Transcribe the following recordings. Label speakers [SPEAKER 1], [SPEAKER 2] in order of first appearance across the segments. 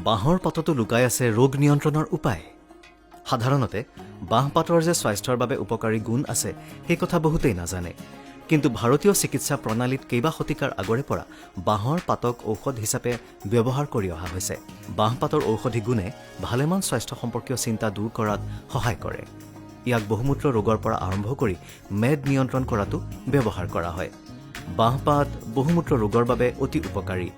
[SPEAKER 1] বাঁহৰ পাততো লুকাই আছে ৰোগ নিয়ন্ত্ৰণৰ উপায়। সাধাৰণতে বাঁহপাতৰ যে স্বাস্থ্যৰ বাবে উপকাৰী গুণ আছে সেই কথা বহুতেই নাজানে। কিন্তু ভাৰতীয় চিকিৎসা প্ৰণালীত কেইবা শতিকাৰ আগৰে পৰা বাঁহৰ পাতক ঔষধ হিচাপে ব্যৱহাৰ কৰি অহা হৈছে। বাঁহপাতৰ ঔষধি গুণে ভালেমান স্বাস্থ্য সম্পৰ্কীয় চিন্তা দূৰ কৰাত সহায় কৰে। ইয়াক বহুমূত্ৰ ৰোগৰ পৰা আৰম্ভ কৰি মেদ নিয়ন্ত্ৰণ কৰাতো ব্যৱহাৰ কৰা হয়। বাঁহপাত বহুমূত্ৰ ৰোগৰ বাবে অতি উপকাৰী।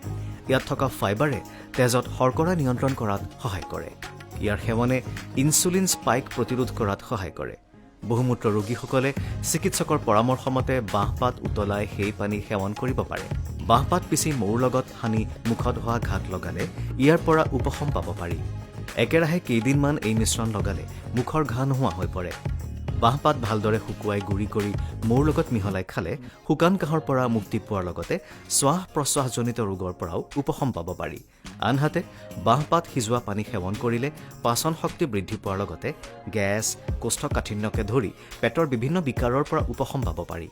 [SPEAKER 1] ইয়াত থকা ফাইবাৰে তেজত শৰ্কৰা নিয়ন্ত্ৰণ কৰাত সহায় কৰে। ইয়াৰ সেৱনে ইনচুলিন স্পাইক প্ৰতিৰোধ কৰাত সহায় কৰে। বহুমূত্ৰ ৰোগীসকলে চিকিৎসকৰ পৰামৰ্শ মতে বাঁহপাত উতলাই সেই পানী সেৱন কৰিব পাৰে। বাঁহপাত পিচি মৌৰ লগত সানি মুখত হোৱা ঘাট লগালে ইয়াৰ পৰা উপশম পাব পাৰি। একেৰাহে কেইদিনমান এই মিশ্ৰণ লগালে মুখৰ ঘা নোহোৱা হৈ পৰে। বাঁহপাত ভালদৰে শুকুৱাই গুৰি কৰি মৌৰ লগত মিহলাই খালে শুকান কাহৰ পৰা মুক্তি পোৱাৰ লগতে শ্বাস প্ৰশ্বাসজনিত ৰোগৰ পৰাও উপশম পাব পাৰি। আনহাতে বাঁহপাত সিজোৱা পানী সেৱন কৰিলে পাচন শক্তি বৃদ্ধি পোৱাৰ লগতে গেছ, কোষ্ঠকাঠিন্যকে ধৰি পেটৰ বিভিন্ন বিকাৰৰ পৰা উপশম পাব পাৰি।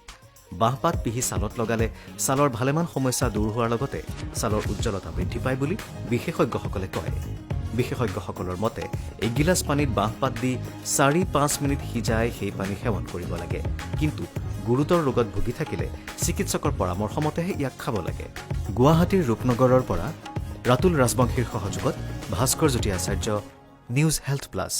[SPEAKER 1] বাঁহপাত পিহি ছালত লগালে ছালৰ ভালেমান সমস্যা দূৰ হোৱাৰ লগতে ছালৰ উজ্জ্বলতা বৃদ্ধি পায় বুলি বিশেষজ্ঞসকলে কয়। বিশেষজ্ঞসকলৰ মতে এগিলাচ পানীত বাঁহপাত দি ৪-৫ মিনিট সিজাই সেই পানী সেৱন কৰিব লাগে। কিন্তু গুৰুতৰ ৰোগত ভুগি থাকিলে চিকিৎসকৰ পৰামৰ্শ মতেহে ইয়াক খাব লাগে। গুৱাহাটীৰ ৰূপনগৰৰ পৰা ৰাতুল ৰাজবংশীৰ সহযোগত ভাস্কৰ জ্যোতি আচাৰ্য, নিউজ হেল্থ প্লাছ।